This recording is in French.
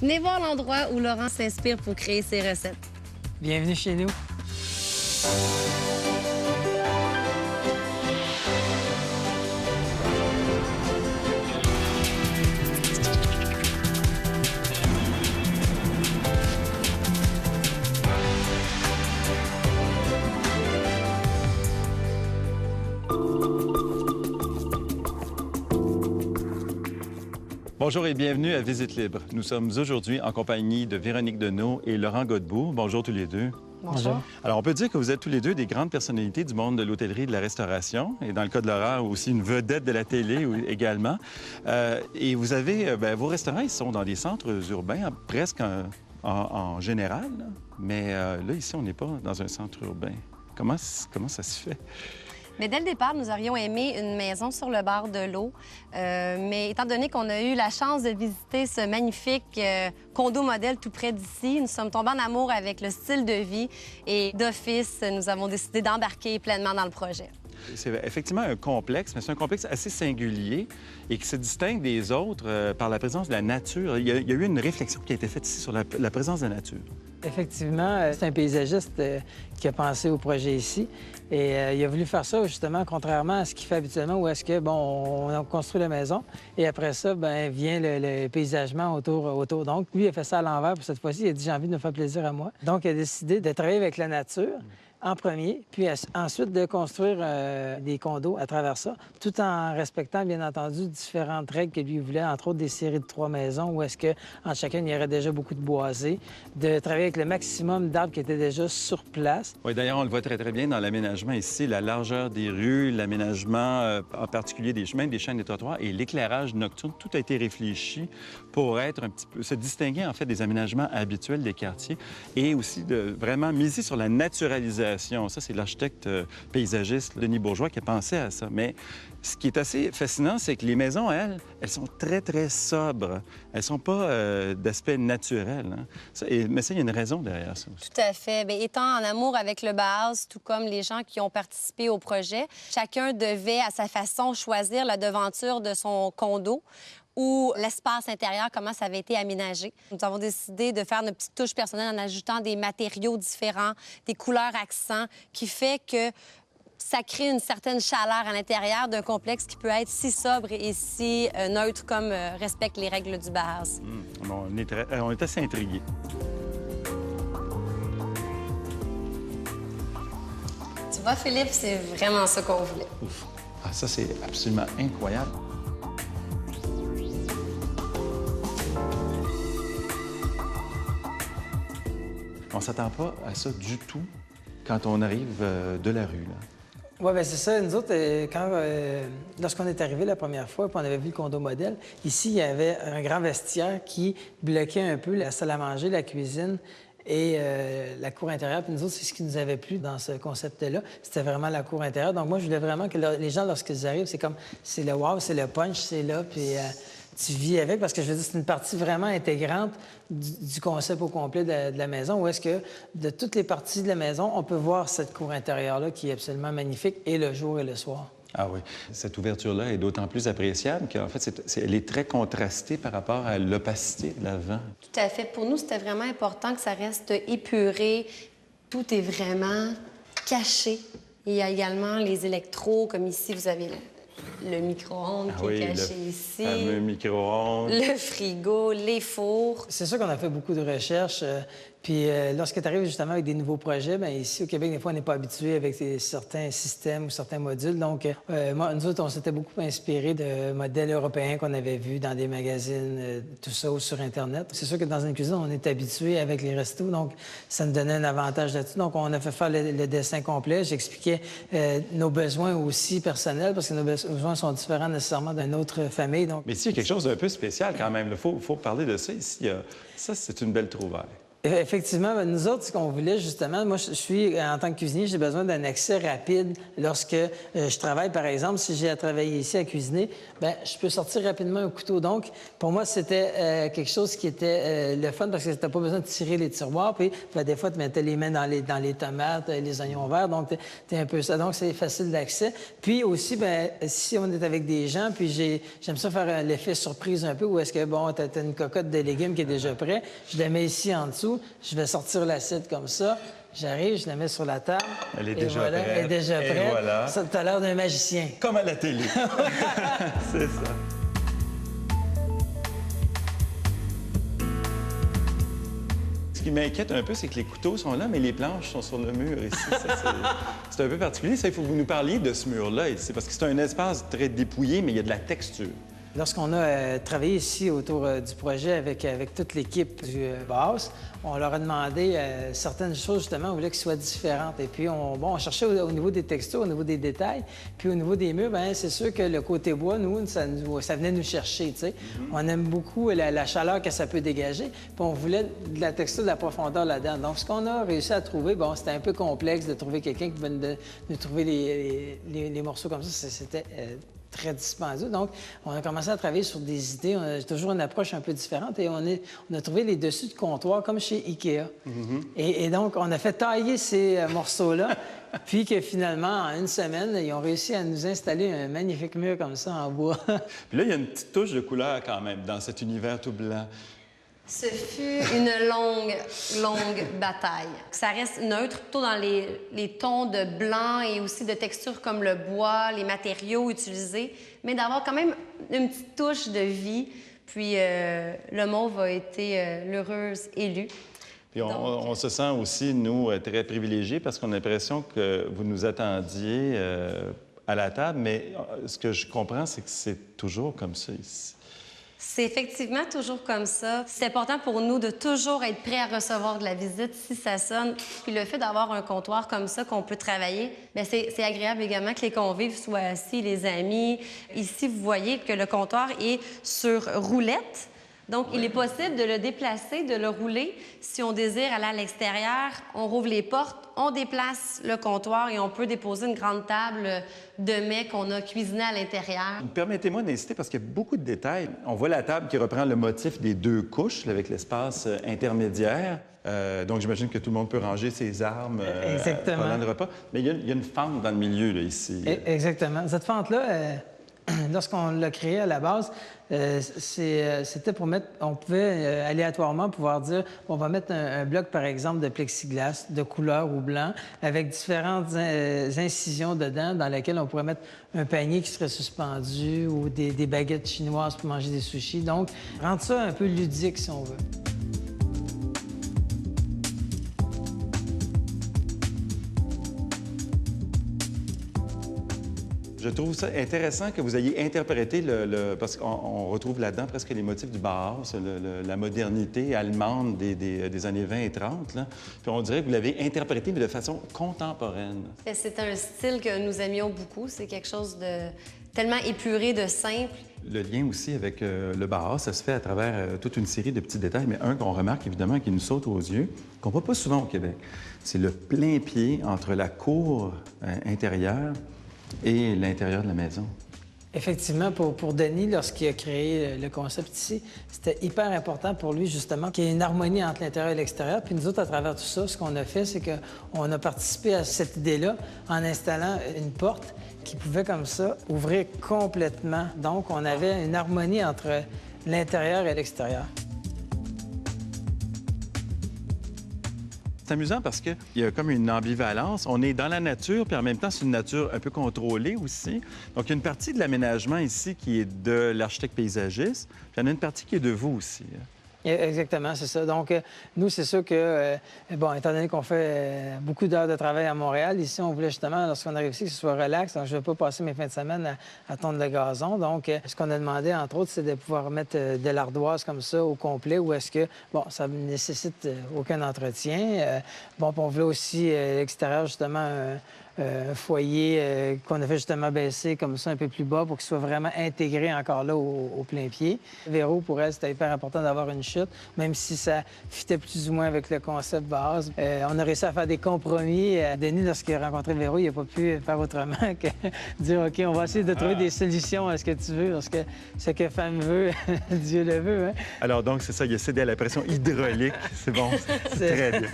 Venez voir l'endroit où Laurent s'inspire pour créer ses recettes. Bienvenue chez nous. Bonjour et bienvenue à Visite Libre. Nous sommes aujourd'hui en compagnie de Véronique Deneau et Laurent Godbout. Bonjour tous les deux. Bonjour. Alors, on peut dire que vous êtes tous les deux des grandes personnalités du monde de l'hôtellerie et de la restauration. Et dans le cas de Laurent, aussi une vedette de la télé également. Et vous avez... vos restaurants, ils sont dans des centres urbains, presque en général. Là. Mais là, ici, on n'est pas dans un centre urbain. Comment ça se fait? Mais dès le départ, nous aurions aimé une maison sur le bord de l'eau. Mais étant donné qu'on a eu la chance de visiter ce magnifique condo modèle tout près d'ici, nous sommes tombés en amour avec le style de vie et d'office, nous avons décidé d'embarquer pleinement dans le projet. C'est effectivement un complexe, mais c'est un complexe assez singulier et qui se distingue des autres par la présence de la nature. Il y a eu une réflexion qui a été faite ici sur la présence de la nature. Effectivement, c'est un paysagiste qui a pensé au projet ici. Et il a voulu faire ça, justement, contrairement à ce qu'il fait habituellement, où est-ce que, bon, on construit la maison et après ça, bien, vient le paysagement autour. Donc, lui, il a fait ça à l'envers. Pour cette fois-ci, il a dit, j'ai envie de me faire plaisir à moi. Donc, il a décidé de travailler avec la nature en premier, puis ensuite de construire des condos à travers ça, tout en respectant, bien entendu, différentes règles que lui voulait, entre autres des séries de 3 maisons, où est-ce qu'en chacune, il y aurait déjà beaucoup de boisés, de travailler avec le maximum d'arbres qui étaient déjà sur place. Oui, d'ailleurs, on le voit très, très bien dans l'aménagement ici, la largeur des rues, l'aménagement en particulier des chemins, des chaînes des trottoirs et l'éclairage nocturne, tout a été réfléchi pour être un petit peu, se distinguer, en fait, des aménagements habituels des quartiers et aussi de vraiment miser sur la naturalisation. Ça, c'est l'architecte paysagiste Denis Bourgeois qui a pensé à ça. Mais ce qui est assez fascinant, c'est que les maisons, elles sont très, très sobres. Elles sont pas d'aspect naturel. Hein. Mais ça, il y a une raison derrière ça aussi. Tout à fait. Bien, étant en amour avec le Baaz, tout comme les gens qui ont participé au projet, chacun devait, à sa façon, choisir la devanture de son condo ou l'espace intérieur, comment ça avait été aménagé. Nous avons décidé de faire notre petite touche personnelle en ajoutant des matériaux différents, des couleurs accents, qui fait que ça crée une certaine chaleur à l'intérieur d'un complexe qui peut être si sobre et si neutre comme respecte les règles du Baaz. On est assez intrigués. Tu vois, Philippe, c'est vraiment ça qu'on voulait. Ouf. Ah, ça, c'est absolument incroyable. On ne s'attend pas à ça du tout quand on arrive de la rue. Oui, bien, c'est ça. Nous autres, lorsqu'on est arrivé la première fois, puis on avait vu le condo modèle, ici, il y avait un grand vestiaire qui bloquait un peu la salle à manger, la cuisine et la cour intérieure. Puis nous autres, c'est ce qui nous avait plu dans ce concept-là. C'était vraiment la cour intérieure. Donc moi, je voulais vraiment que les gens, lorsqu'ils arrivent, c'est comme, c'est le wow, c'est le punch, c'est là, puis tu vis avec, parce que je veux dire, c'est une partie vraiment intégrante du concept au complet de la maison, où est-ce que, de toutes les parties de la maison, on peut voir cette cour intérieure-là qui est absolument magnifique, et le jour et le soir. Ah oui. Cette ouverture-là est d'autant plus appréciable qu'en fait, elle est très contrastée par rapport à l'opacité de l'avant. Tout à fait. Pour nous, c'était vraiment important que ça reste épuré. Tout est vraiment caché. Il y a également les électros, comme ici, vous avez le micro-ondes qui est caché ici. Le fameux micro-ondes. Le frigo, les fours. C'est sûr qu'on a fait beaucoup de recherches. Puis lorsque tu arrives justement avec des nouveaux projets, bien ici au Québec, des fois, on n'est pas habitué avec certains systèmes ou certains modules. Donc, nous autres, on s'était beaucoup inspiré de modèles européens qu'on avait vus dans des magazines, tout ça, ou sur Internet. C'est sûr que dans une cuisine, on est habitué avec les restos, donc ça nous donnait un avantage là-dessus. Donc, on a fait faire le dessin complet. J'expliquais nos besoins aussi personnels, parce que nos besoins sont différents nécessairement d'une autre famille. Donc... Mais ici, il y a quelque chose d'un peu spécial quand même. Il faut parler de ça ici. Ça, c'est une belle trouvaille. Effectivement, ben, nous autres, ce qu'on voulait, justement, moi, je suis, en tant que cuisinier, j'ai besoin d'un accès rapide lorsque je travaille, par exemple. Si j'ai à travailler ici à cuisiner, bien, je peux sortir rapidement un couteau. Donc, pour moi, c'était quelque chose qui était le fun parce que tu n'as pas besoin de tirer les tiroirs. Puis, ben, des fois, tu mettais les mains dans les tomates, les oignons verts. Donc, tu es un peu ça. Donc, c'est facile d'accès. Puis aussi, ben, si on est avec des gens, puis j'aime ça faire l'effet surprise un peu, où est-ce que, bon, tu as une cocotte de légumes qui est déjà prête, je la mets ici en dessous. Je vais sortir l'assiette comme ça. J'arrive, je la mets sur la table. Elle est et déjà voilà, prête. Elle est déjà Et prête. voilà. Ça, tu as l'air d'un magicien. Comme à la télé. C'est ça. Ce qui m'inquiète un peu, c'est que les couteaux sont là, mais les planches sont sur le mur ici. C'est un peu particulier. Ça, il faut que vous nous parliez de ce mur-là ici, parce que c'est un espace très dépouillé, mais il y a de la texture. Lorsqu'on a travaillé ici autour du projet avec toute l'équipe du BAS, on leur a demandé certaines choses, justement, on voulait qu'elles soient différentes. Et puis, on cherchait au niveau des textures, au niveau des détails. Puis, au niveau des murs, bien, c'est sûr que le côté bois, nous, ça venait nous chercher, tu sais. On aime beaucoup la chaleur que ça peut dégager. Puis, on voulait de la texture, de la profondeur là-dedans. Donc, ce qu'on a réussi à trouver, bon, c'était un peu complexe de trouver quelqu'un qui venait de trouver les morceaux comme ça. C'était très dispendieux. Donc, on a commencé à travailler sur des idées. On a toujours une approche un peu différente et on a trouvé les dessus de comptoir comme chez Ikea. Et donc, on a fait tailler ces morceaux-là, puis que finalement, en une semaine, ils ont réussi à nous installer un magnifique mur comme ça en bois. Puis là, il y a une petite touche de couleur quand même dans cet univers tout blanc. Ce fut une longue bataille. Ça reste neutre, plutôt dans les tons de blanc et aussi de texture comme le bois, les matériaux utilisés, mais d'avoir quand même une petite touche de vie. Puis le mauve a été l'heureuse élue. Puis on se sent aussi, nous, très privilégiés parce qu'on a l'impression que vous nous attendiez à la table, mais ce que je comprends, c'est que c'est toujours comme ça ici. C'est effectivement toujours comme ça. C'est important pour nous de toujours être prêts à recevoir de la visite si ça sonne. Puis le fait d'avoir un comptoir comme ça qu'on peut travailler, bien, c'est agréable également que les convives soient assis, les amis. Ici, vous voyez que le comptoir est sur roulette. Donc, il est possible de le déplacer, de le rouler. Si on désire aller à l'extérieur, on rouvre les portes, on déplace le comptoir et on peut déposer une grande table de mets qu'on a cuisiné à l'intérieur. Permettez-moi d'insister parce qu'il y a beaucoup de détails. On voit la table qui reprend le motif des deux couches avec l'espace intermédiaire. Donc, j'imagine que tout le monde peut ranger ses armes pendant le repas. Mais il y a une fente dans le milieu, là, ici. Exactement. Cette fente-là, lorsqu'on l'a créée à la base, c'était pour mettre... On pouvait aléatoirement pouvoir dire, on va mettre un bloc, par exemple, de plexiglas, de couleur ou blanc, avec différentes incisions dedans, dans lesquelles on pourrait mettre un panier qui serait suspendu ou des baguettes chinoises pour manger des sushis. Donc, rendre ça un peu ludique, si on veut. Je trouve ça intéressant que vous ayez interprété parce qu'on retrouve là-dedans presque les motifs du Bauhaus, la modernité allemande des années 20 et 30. Là. Puis on dirait que vous l'avez interprété, mais de façon contemporaine. C'est un style que nous aimions beaucoup. C'est quelque chose de tellement épuré, de simple. Le lien aussi avec le Bauhaus, ça se fait à travers toute une série de petits détails, mais un qu'on remarque évidemment qui nous saute aux yeux, qu'on ne voit pas souvent au Québec. C'est le plein pied entre la cour intérieure et l'intérieur de la maison. Effectivement, pour Denis, lorsqu'il a créé le concept ici, c'était hyper important pour lui, justement, qu'il y ait une harmonie entre l'intérieur et l'extérieur. Puis nous autres, à travers tout ça, ce qu'on a fait, c'est qu'on a participé à cette idée-là en installant une porte qui pouvait, comme ça, ouvrir complètement. Donc, on avait une harmonie entre l'intérieur et l'extérieur. C'est amusant parce qu'il y a comme une ambivalence. On est dans la nature, puis en même temps, c'est une nature un peu contrôlée aussi. Donc, il y a une partie de l'aménagement ici qui est de l'architecte paysagiste, puis il y en a une partie qui est de vous aussi. Exactement, c'est ça. Donc, nous, c'est sûr que, bon, étant donné qu'on fait beaucoup d'heures de travail à Montréal, ici, on voulait justement, lorsqu'on arrive ici, que ce soit relax. Donc, je ne vais pas passer mes fins de semaine à tondre le gazon. Donc, ce qu'on a demandé, entre autres, c'est de pouvoir mettre de l'ardoise comme ça au complet, où est-ce que, bon, ça ne nécessite aucun entretien. Bon, on voulait aussi, à l'extérieur, justement, un foyer qu'on a fait justement baisser comme ça un peu plus bas pour qu'il soit vraiment intégré encore là au plein pied. Véro, pour elle, c'était hyper important d'avoir une chute, même si ça fitait plus ou moins avec le concept base. On a réussi à faire des compromis. Denis, lorsqu'il a rencontré Véro, il n'a pas pu faire autrement que dire, OK, on va essayer de trouver des solutions à ce que tu veux, parce que ce que femme veut, Dieu le veut. Hein? Alors donc, c'est ça, il a cédé à la pression hydraulique. C'est bon, c'est très bien.